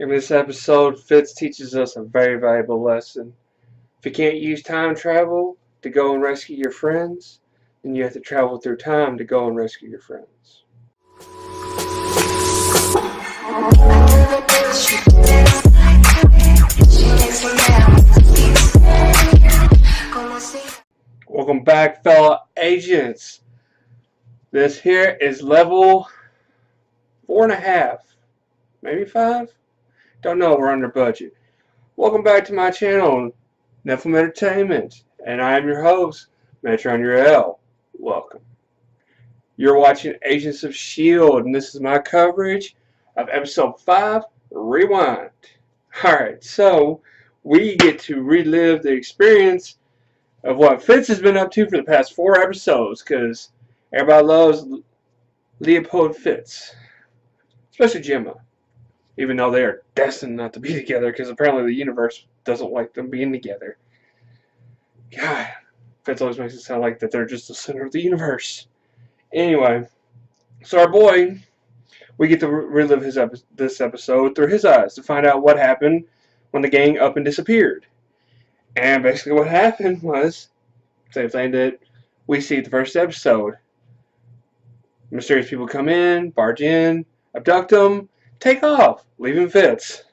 In this episode, Fitz teaches us a very valuable lesson. If you can't use time travel to go and rescue your friends, then you have to travel through time to go and rescue your friends. Welcome back, fellow agents. This here is level 4.5, maybe 5? Don't know, we're under budget. Welcome back to my channel, Nephilim Entertainment, and I am your host, Metron Hale. Welcome. You're watching Agents of S.H.I.E.L.D, and this is my coverage of episode 5, Rewind. Alright, so we get to relive the experience of what Fitz has been up to for the past 4 episodes, because everybody loves Leopold Fitz, especially Gemma, even though they are destined not to be together, because apparently the universe doesn't like them being together. God, Fitz always makes it sound like that they're just the center of the universe. Anyway, so our boy, we get to relive this episode through his eyes to find out what happened when the gang up and disappeared. And basically what happened was same thing that we see at the first episode. Mysterious people come in, barge in, abduct them, take off, leaving Fitz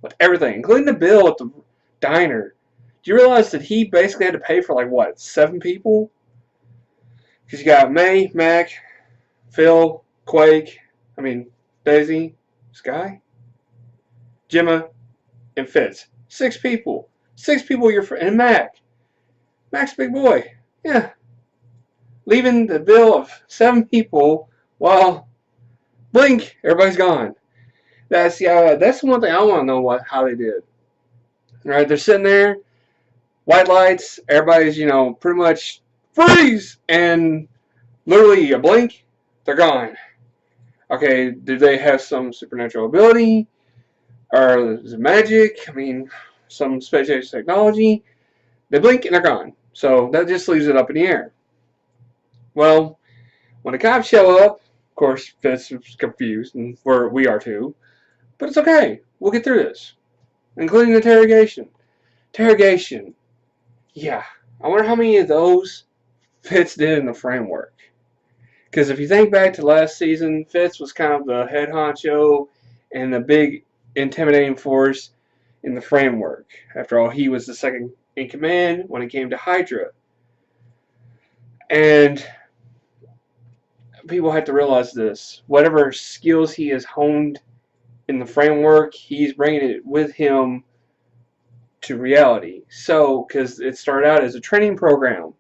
with everything, including the bill at the diner. Do you realize that he basically had to pay for, like, what, 7 people? Because you got May, Mac, Phil, Daisy, Sky, Gemma, and Fitz. 6 people. 6 people and Mac. Mac's a big boy. Yeah. Leaving the bill of 7 people while, blink, everybody's gone. That's the one thing I want to know how they did. Right, they're sitting there, white lights, everybody's, pretty much freeze, and literally a blink, they're gone. Okay, did they have some supernatural ability? Or is it magic? Some space age technology? They blink and they're gone. So that just leaves it up in the air. Well, when the cops show up, of course, Fitz is confused, and we are too. But it's okay. We'll get through this. Including the interrogation. Interrogation. Yeah. I wonder how many of those Fitz did in the framework. Because if you think back to last season, Fitz was kind of the head honcho and the big intimidating force in the framework. After all, he was the second in command when it came to Hydra. And people have to realize this. Whatever skills he has honed in the framework, he's bringing it with him to reality. So, because it started out as a training program.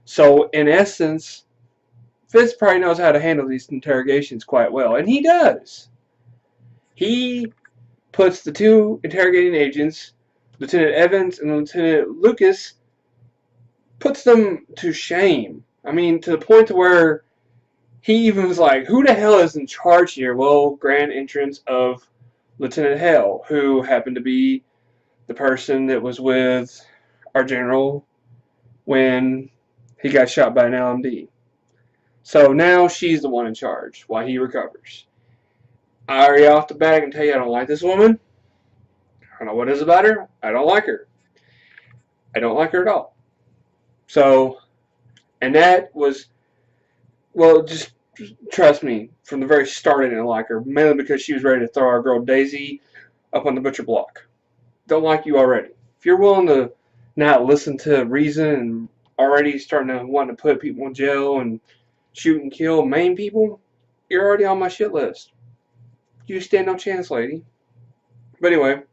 So, in essence, Fitz probably knows how to handle these interrogations quite well. And he does. He puts the 2 interrogating agents, Lieutenant Evans and Lieutenant Lucas, puts them to shame. To the point to where he even was like, who the hell is in charge here? Well, grand entrance of Lieutenant Hale, who happened to be the person that was with our general when he got shot by an LMD. So now she's the one in charge while he recovers. I already off the bat can tell you I don't like this woman. I don't know what it is about her. I don't like her. I don't like her at all. So, and that was, well, just trust me, from the very start I didn't like her, mainly because she was ready to throw our girl Daisy up on the butcher block. Don't like you already. If you're willing to not listen to reason and already starting to want to put people in jail and shoot and kill main people, you're already on my shit list. You stand no chance, lady. But anyway,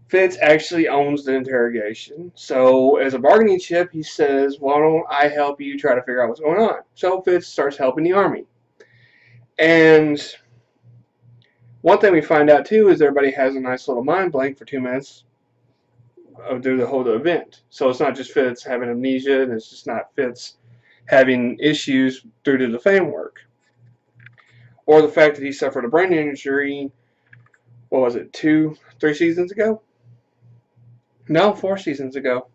Fitz actually owns the interrogation. So, as a bargaining chip, he says, why don't I help you try to figure out what's going on? So, Fitz starts helping the army. And one thing we find out, too, is everybody has a nice little mind blank for 2 minutes through the whole event. So, it's not just Fitz having amnesia, and it's just not Fitz having issues due to the framework. Or the fact that he suffered a brain injury, what was it, 3 seasons ago? No, 4 seasons ago.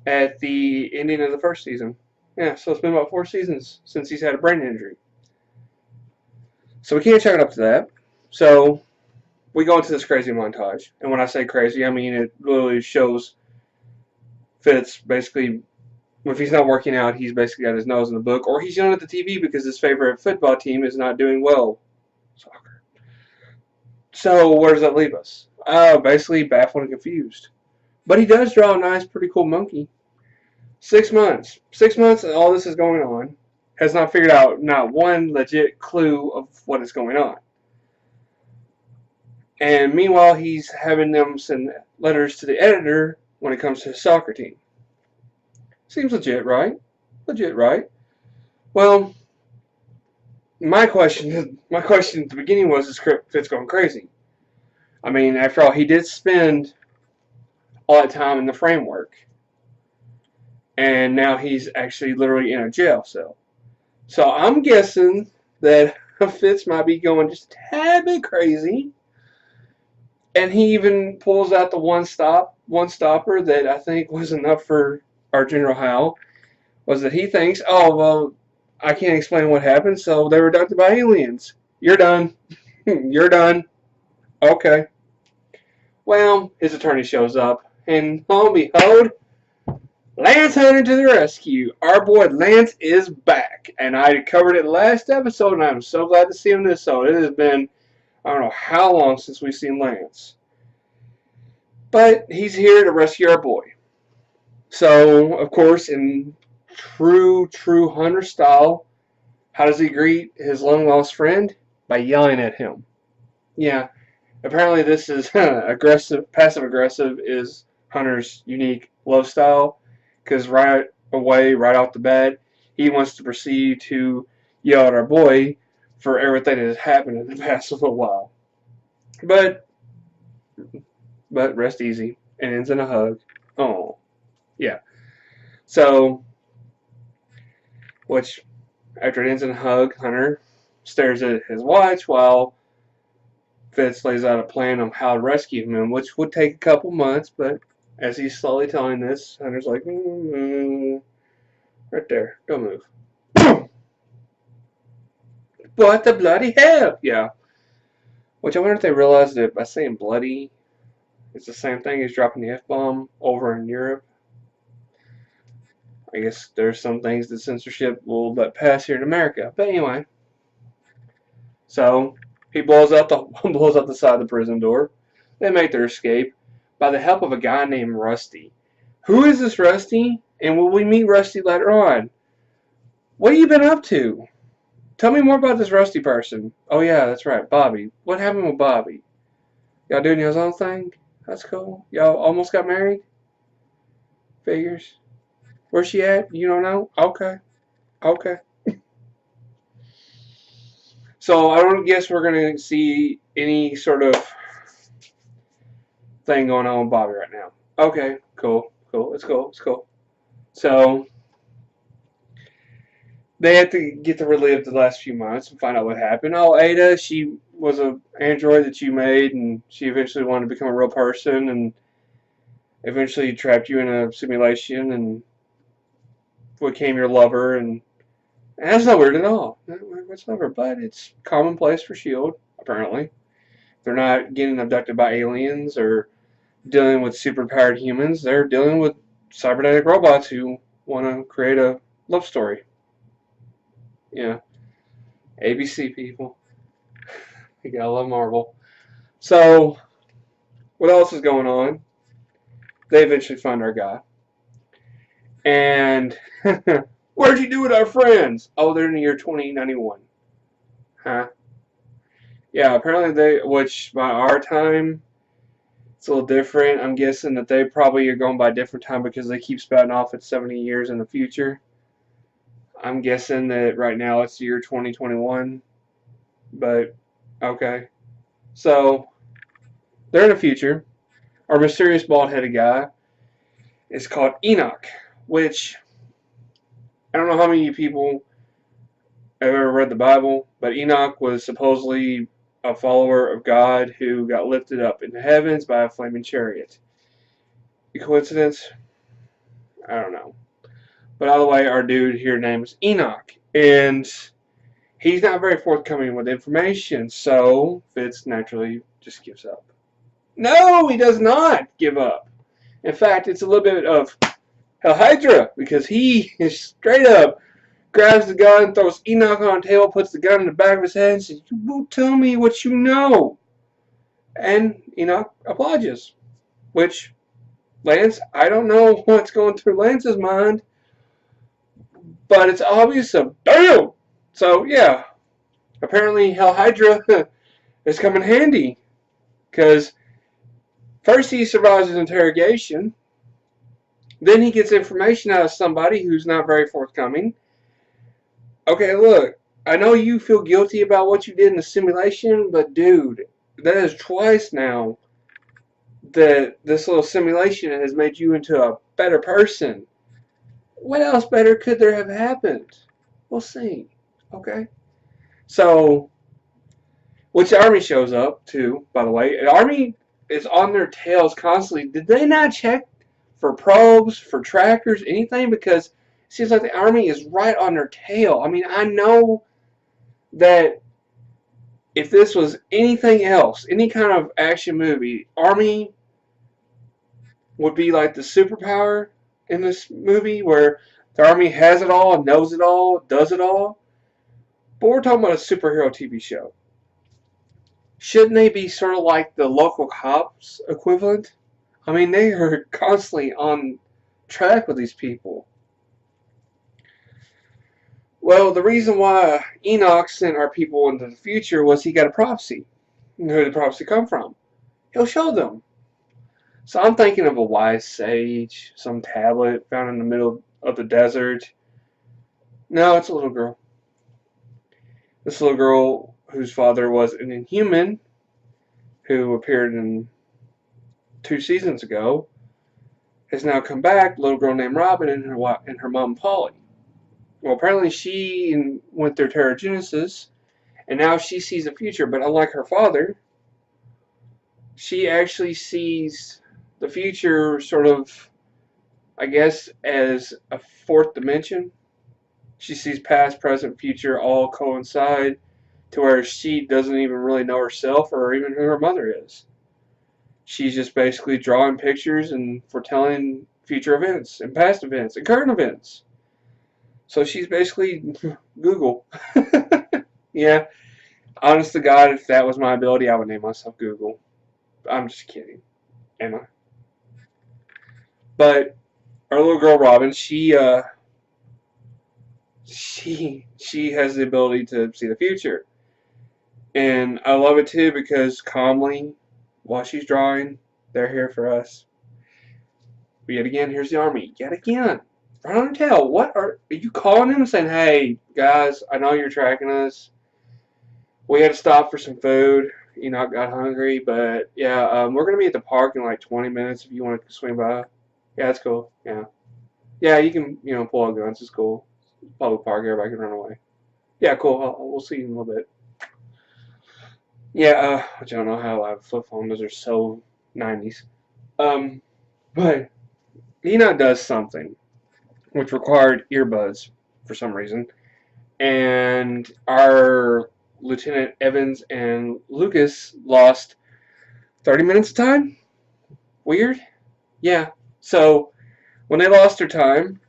At the ending of the first season. Yeah, so it's been about 4 seasons since he's had a brain injury. So we can't chalk it up to that. So we go into this crazy montage. And when I say crazy, I mean it literally shows Fitz basically, if he's not working out, he's basically got his nose in the book, or he's yelling at the TV because his favorite football team is not doing well. Soccer. So where does that leave us? Basically baffled and confused. But he does draw a nice, pretty cool monkey. 6 months. 6 months and all this is going on. Has not figured out not one legit clue of what is going on. And meanwhile, he's having them send letters to the editor when it comes to his soccer team. Seems legit, right? Legit, right? Well, my question at the beginning was, is Fitz going crazy? I mean, after all, he did spend all that time in the framework, and now he's actually literally in a jail cell. So I'm guessing that Fitz might be going just a tad bit crazy, and he even pulls out the one stopper that I think was enough for our General Hale, was that he thinks, oh well, I can't explain what happened, so they were abducted by aliens. You're done. You're done. Okay. Well, his attorney shows up, and lo and behold, Lance Hunter to the rescue. Our boy Lance is back, and I covered it last episode, and I'm so glad to see him this episode. It has been, I don't know how long since we've seen Lance. But he's here to rescue our boy. So, of course, in true Hunter style, how does he greet his long-lost friend? By yelling at him. Yeah, apparently this is aggressive, passive-aggressive is Hunter's unique love style, because right away, right off the bat, he wants to proceed to yell at our boy for everything that has happened in the past little while. But rest easy, and ends in a hug. Oh, yeah. So, which, after it ends in a hug, Hunter stares at his watch while Fitz lays out a plan on how to rescue him, which would take a couple months, but as he's slowly telling this, Hunter's like, right there, don't move. What the bloody hell? Yeah. Which I wonder if they realized that by saying bloody, it's the same thing as dropping the F-bomb over in Europe. I guess there's some things that censorship will let pass here in America. But anyway. So, he blows out the side of the prison door. They make their escape by the help of a guy named Rusty. Who is this Rusty? And will we meet Rusty later on? What have you been up to? Tell me more about this Rusty person. Oh yeah, that's right, Bobby. What happened with Bobby? Y'all doing y'all's own thing? That's cool. Y'all almost got married? Figures. Where's she at? You don't know? Okay. Okay. So I don't guess we're going to see any sort of thing going on with Bobby right now. Okay, cool. It's cool. So they have to get to relive the last few months and find out what happened. Oh, Ada, she was an android that you made, and she eventually wanted to become a real person, and eventually trapped you in a simulation and became your lover, and that's not weird at all. Whatsoever, but it's commonplace for S.H.I.E.L.D, apparently. They're not getting abducted by aliens or dealing with superpowered humans. They're dealing with cybernetic robots who want to create a love story. Yeah. ABC people. You gotta love Marvel. So, what else is going on? They eventually find our guy. And, where'd you do with our friends? Oh, they're in the year 2091. Huh? Yeah, apparently which by our time, it's a little different. I'm guessing that they probably are going by a different time because they keep spouting off at 70 years in the future. I'm guessing that right now it's the year 2021. But, okay. So, they're in the future. Our mysterious bald-headed guy is called Enoch, which I don't know how many people have ever read the Bible, but Enoch was supposedly a follower of God who got lifted up in the heavens by a flaming chariot. A coincidence? I don't know. But either way, our dude here named is Enoch. And He's not very forthcoming with information, so Fitz naturally just gives up. No, he does not give up. In fact, it's a little bit of Hell Hydra, because he is straight up grabs the gun, throws Enoch on the table, puts the gun in the back of his head, and says, "You won't tell me what you know." And Enoch obliges, which Lance, I don't know what's going through Lance's mind, but it's obvious of damn. So yeah, apparently Hell Hydra is coming handy, because first he survives his interrogation, then he gets information out of somebody who's not very forthcoming. Okay, look, I know you feel guilty about what you did in the simulation, but dude, that is twice now that this little simulation has made you into a better person. What else better could there have happened? We'll see. Okay? So, which the army shows up too, by the way. The army is on their tails constantly. Did they not check for probes, for trackers, anything? Because it seems like the army is right on their tail. I mean, I know that if this was anything else, any kind of action movie, army would be like the superpower in this movie, where the army has it all, knows it all, does it all. But we're talking about a superhero TV show. Shouldn't they be sort of like the local cops equivalent? I mean, they are constantly on track with these people. Well, the reason why Enoch sent our people into the future was he got a prophecy. Who did the prophecy come from? He'll show them. So I'm thinking of a wise sage, some tablet found in the middle of the desert. No, it's a little girl. This little girl whose father was an inhuman who appeared in 2 seasons ago has now come back, a little girl named Robin and her mom Polly. Well, apparently she went through Terrigenesis, and now she sees the future, but unlike her father, she actually sees the future sort of, I guess, as a 4th dimension. She sees past, present, future all coincide to where she doesn't even really know herself or even who her mother is. She's just basically drawing pictures and foretelling future events and past events and current events. So she's basically Google. Yeah, honest to God, if that was my ability, I would name myself Google. I'm just kidding. Am I? But our little girl Robin, she has the ability to see the future. And I love it too, because calmly, while she's drawing, they're here for us. But yet again, here's the army. Yet again. Right on their tail. What are you calling them and saying, "Hey, guys, I know you're tracking us. We had to stop for some food. Enoch got hungry, but yeah, we're going to be at the park in like 20 minutes if you want to swing by." Yeah, that's cool. Yeah. Yeah, you can, pull out guns. It's cool. Public park, everybody can run away. Yeah, cool. We'll see you in a little bit. Yeah, which I don't know how I have a flip phone. Those are so 90s. But Enoch does something which required earbuds for some reason. And our Lieutenant Evans and Lucas lost 30 minutes of time? Weird? Yeah. So, when they lost their time,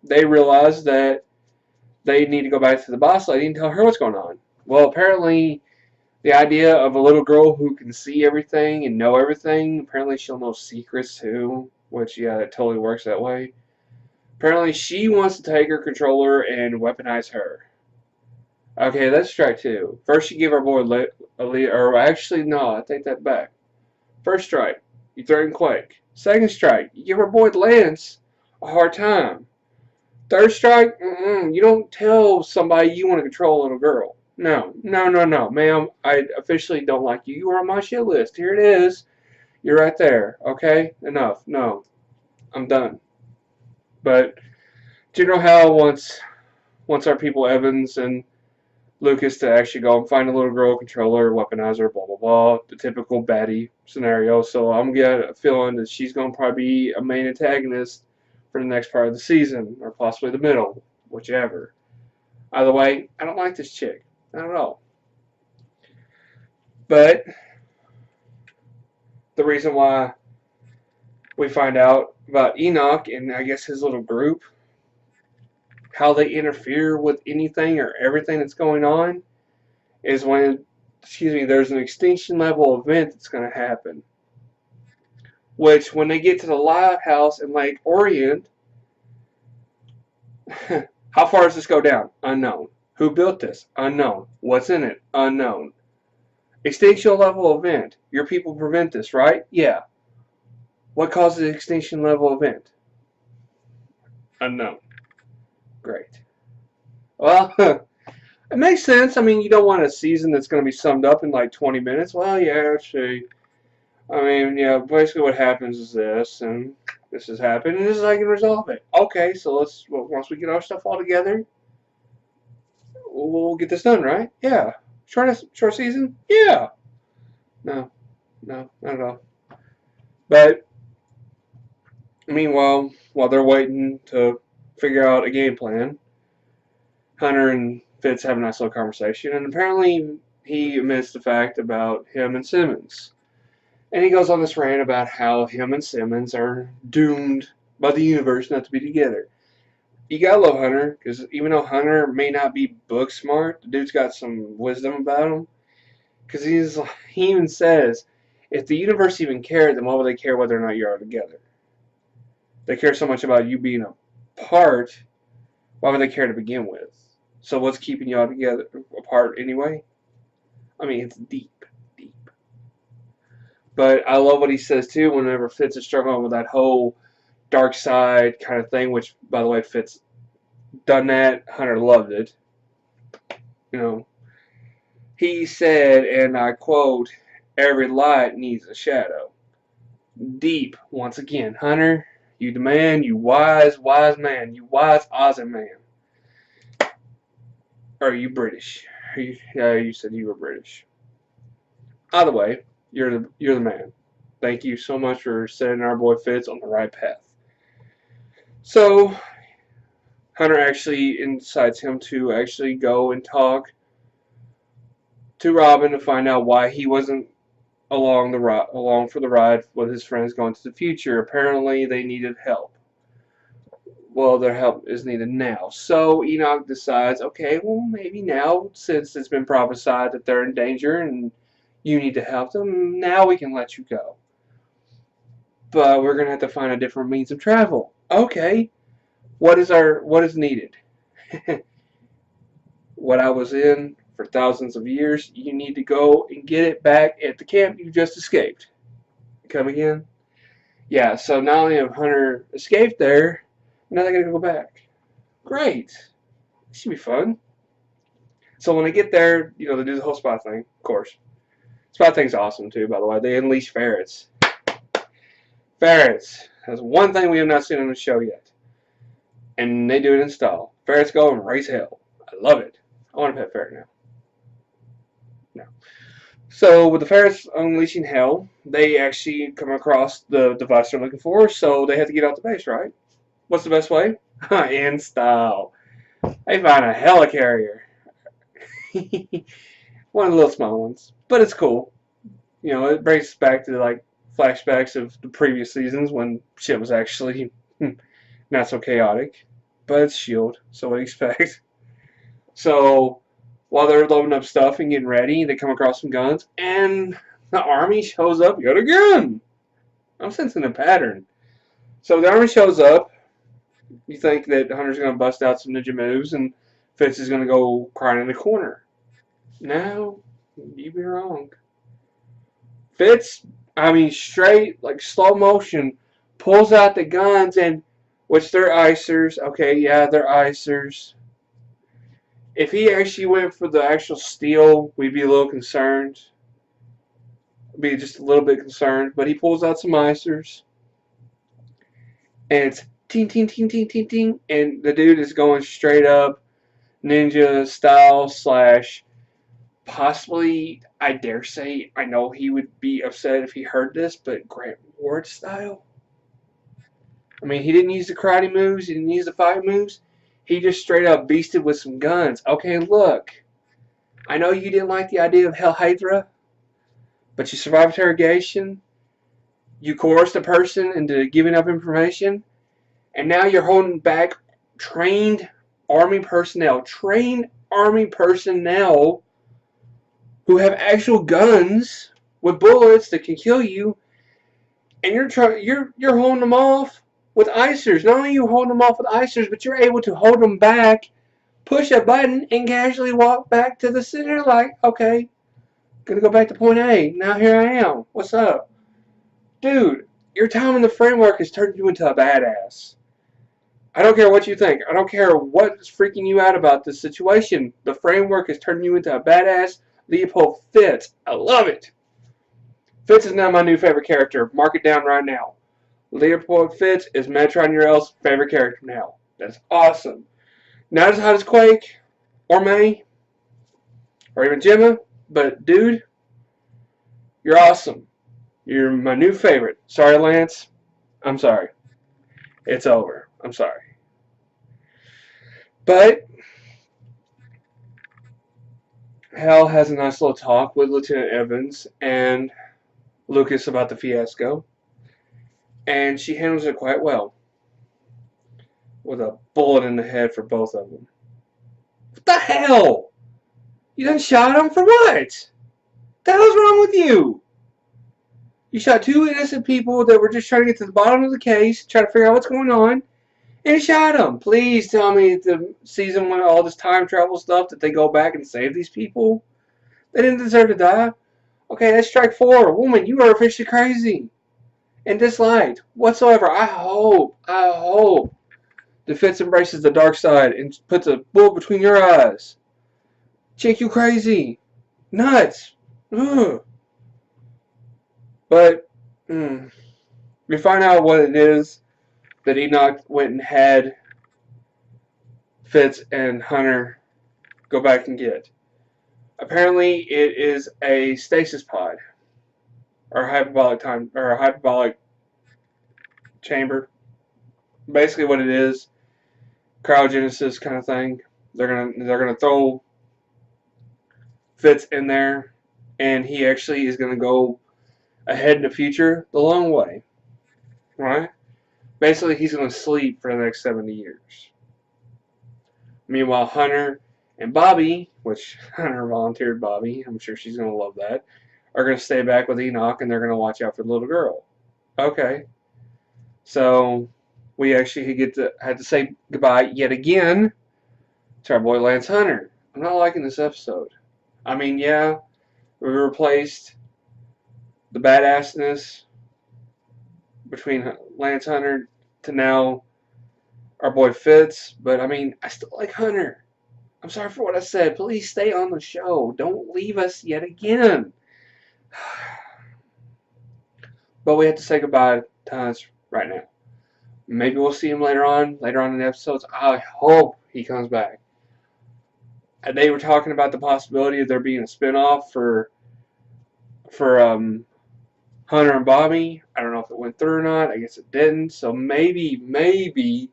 they realized that they need to go back to the boss lady and tell her what's going on. Well, apparently, the idea of a little girl who can see everything and know everything, apparently she'll know secrets too, which, yeah, it totally works that way. Apparently, she wants to take her controller and weaponize her. Okay, that's strike 2. First, you give our boy a lead, or actually, no, I take that back. First strike, you threaten Quake. Second strike, you give our boy Lance a hard time. Third strike, you don't tell somebody you want to control a little girl. No, ma'am, I officially don't like you. You are on my shit list. Here it is. You're right there. Okay, enough. No, I'm done. But General Hale wants our people Evans and Lucas to actually go and find a little girl controller, weaponizer, blah blah blah, the typical baddie scenario. So I'm getting a feeling that she's going to probably be a main antagonist for the next part of the season, or possibly the middle, whichever. Either way, I don't like this chick. Not at all. But the reason why we find out about Enoch and I guess his little group, how they interfere with anything or everything that's going on, is when, there's an extinction level event that's going to happen. Which, when they get to the lighthouse in Lake Orient, how far does this go down? Unknown. Who built this? Unknown. What's in it? Unknown. Extinction level event. Your people prevent this, right? Yeah. What causes the extinction level event? Unknown. Great. Well, it makes sense. I mean, you don't want a season that's going to be summed up in like 20 minutes. Well, yeah, see. I mean, yeah, basically what happens is this, and this has happened, and this is how you can resolve it. Okay, so once we get our stuff all together, we'll get this done, right? Yeah. Short season? Yeah. No, not at all. But, meanwhile, while they're waiting to figure out a game plan, Hunter and Fitz have a nice little conversation, and apparently he admits the fact about him and Simmons. And he goes on this rant about how him and Simmons are doomed by the universe not to be together. You gotta love Hunter, because even though Hunter may not be book smart, the dude's got some wisdom about him. Because he even says, if the universe even cared, then why would they care whether or not you're all together? They care so much about you being apart, why would they care to begin with? So what's keeping y'all together apart anyway? I mean, it's deep, deep. But I love what he says too whenever Fitz is struggling with that whole dark side kind of thing, which, by the way, Fitz done that. Hunter loved it. You know, he said, and I quote, every light needs a shadow. Deep, once again. Hunter, you the man, you wise man, you wise Aussie man. Or are you British? Yeah, you said you were British. Either way, you're the man. Thank you so much for setting our boy Fitz on the right path. So, Hunter actually incites him to actually go and talk to Robin to find out why he wasn't along for the ride with his friends going to the future. Apparently, they needed help. Well, their help is needed now. So Enoch decides, okay, well, maybe now, since it's been prophesied that they're in danger and you need to help them, now we can let you go. But we're going to have to find a different means of travel. Okay, what is needed? What I was in for thousands of years, you need to go and get it back at the camp you just escaped. Come again? Yeah, so not only have Hunter escaped there, now they gotta go back. Great. This should be fun. So when they get there, they do the whole spot thing, of course. Spot thing's awesome too, by the way. They unleash ferrets. Ferrets. That's one thing we have not seen on the show yet. And they do it in style. Ferrets go and raise hell. I love it. I want a pet ferret now. No. So with the ferrets unleashing hell, they actually come across the device they're looking for, so they have to get out the base, right? What's the best way? In style. They find a helicarrier. One of the little small ones. But it's cool. It brings us back to like flashbacks of the previous seasons when shit was actually not so chaotic. But it's S.H.I.E.L.D, so what do you expect? So while they're loading up stuff and getting ready, they come across some guns, and the army shows up yet again. I'm sensing a pattern. So the army shows up. You think that Hunter's going to bust out some ninja moves, and Fitz is going to go crying in the corner. No, you'd be wrong. Fitz, straight, like slow motion, pulls out the guns, and which they're icers. Okay, yeah, they're icers. If he actually went for the actual steel, we'd be a little concerned. Be just a little bit concerned. But he pulls out some icers. And it's ting, ting, ting, ting, ting, ting. And the dude is going straight up ninja style / possibly, I dare say, I know he would be upset if he heard this, but Grant Ward style. He didn't use the karate moves. He didn't use the fight moves. He just straight up beasted with some guns. Okay, look. I know you didn't like the idea of Hell, but you survived interrogation. You coerced a person into giving up information, and now you're holding back trained army personnel who have actual guns with bullets that can kill you, and you're holding them off with icers. Not only are you holding them off with icers, but you're able to hold them back, push a button, and casually walk back to the center like, okay, gonna go back to point A. Now here I am. What's up? Dude, your time in the framework has turned you into a badass. I don't care what you think. I don't care what's freaking you out about this situation. The framework has turned you into a badass Leopold Fitz. I love it. Fitz is now my new favorite character. Mark it down right now. Leopold Fitz is Metron Urel's favorite character now. That's awesome. Not as hot as Quake, or May, or even Gemma, but dude, you're awesome. You're my new favorite. Sorry, Lance. I'm sorry. It's over. I'm sorry. But Hale has a nice little talk with Lieutenant Evans and Lucas about the fiasco, and she handles it quite well, with a bullet in the head for both of them. What the hell? You done shot him for what? The hell's wrong with you? You shot two innocent people that were just trying to get to the bottom of the case, trying to figure out what's going on, and shot them. Please tell me the season when all this time travel stuff that they go back and save these people. They didn't deserve to die. Okay, that's strike 4. Woman, you are officially crazy and disliked whatsoever. I hope the Fitz embraces the dark side and puts a bullet between your eyes. Chick, you crazy. Nuts. Ugh. But we find out what it is that Enoch went and had Fitz and Hunter go back and get. Apparently, it is a stasis pod, or a hyperbolic chamber. Basically, what it is, cryogenesis kind of thing. They're gonna throw Fitz in there, and he actually is gonna go ahead in the future the long way, right? Basically, he's gonna sleep for the next 70 years. Meanwhile, Hunter and Bobby, which Hunter volunteered Bobby, I'm sure she's gonna love that, are gonna stay back with Enoch, and they're gonna watch out for the little girl. Okay, so we actually had to say goodbye yet again to our boy Lance Hunter. I'm not liking this episode. I mean, yeah, we replaced the badassness between Lance Hunter to now our boy Fitz, but I mean, I still like Hunter. I'm sorry for what I said. Please stay on the show. Don't leave us yet again. But we have to say goodbye to us right now. Maybe we'll see him later on in the episodes. I hope he comes back. They were talking about the possibility of there being a spinoff for Hunter and Bobby. I don't know if it went through or not. I guess it didn't. So maybe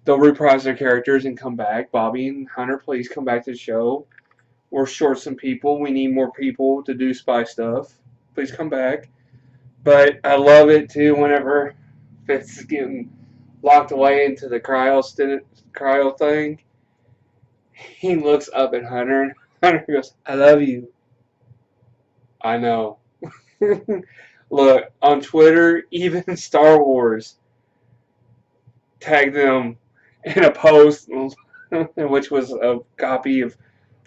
they'll reprise their characters and come back. Bobby and Hunter, please come back to the show. We're short some people. We need more people to do spy stuff. Please come back. But I love it too whenever Fitz is getting locked away into the cryo thing. He looks up at Hunter and Hunter goes, I love you. I know. Look, on Twitter, even Star Wars tagged them in a post which was a copy of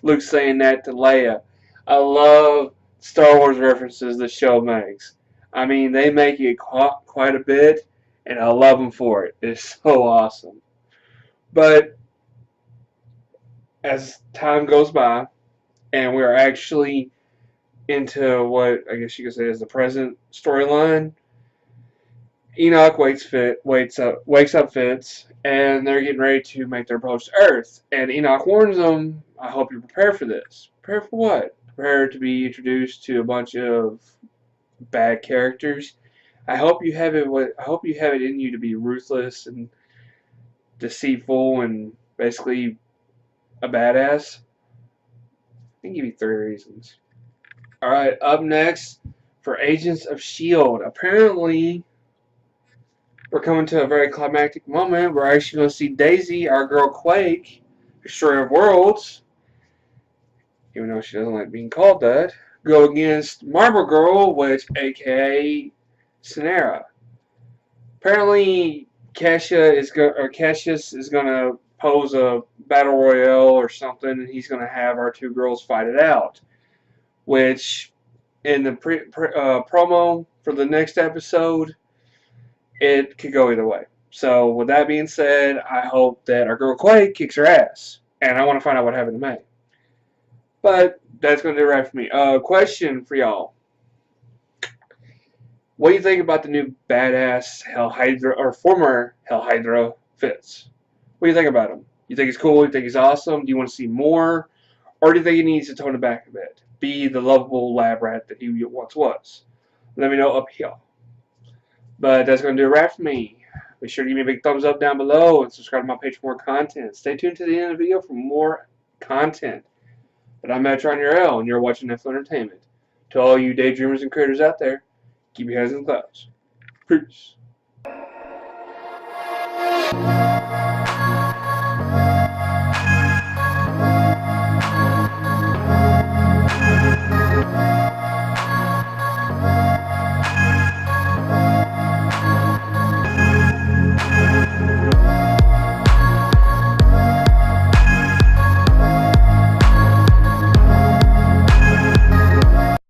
Luke saying that to Leia. I love Star Wars references the show makes. I mean, they make it quite a bit, and I love them for it. It's so awesome. But as time goes by, and we're actually into what I guess you could say is the present storyline, Enoch wakes up Fitz, and they're getting ready to make their approach to Earth. And Enoch warns them, I hope you're prepared for this. Prepared for what? Prepared to be introduced to a bunch of bad characters. I hope you have it in you to be ruthless and deceitful and basically a badass. I can give you 3 reasons. Alright, up next for Agents of S.H.I.E.L.D. Apparently, we're coming to a very climactic moment. We're actually going to see Daisy, our girl Quake, Destroyer of Worlds, even though she doesn't like being called that, go against Marble Girl, which aka Sonera. Apparently, Cassius is gonna pose a battle royale or something, and he's gonna have our 2 girls fight it out. Which, in the promo for the next episode, it could go either way. So, with that being said, I hope that our girl Quake kicks her ass, and I want to find out what happened to May. But that's gonna do it right for me. Question for y'all. What do you think about the new badass Hell Hydra, or former Hell Hydra, Fitz? What do you think about him? You think he's cool? You think he's awesome? Do you want to see more? Or do you think he needs to tone it back a bit? Be the lovable lab rat that he once was? Let me know up here. But that's going to do it right for me. Be sure to give me a big thumbs up down below and subscribe to my page for more content. Stay tuned to the end of the video for more content. But I'm S.H.I.E.L.D, and you're watching Nephilim Entertainment. To all you daydreamers and creators out there, keep your heads in the clouds. Peace.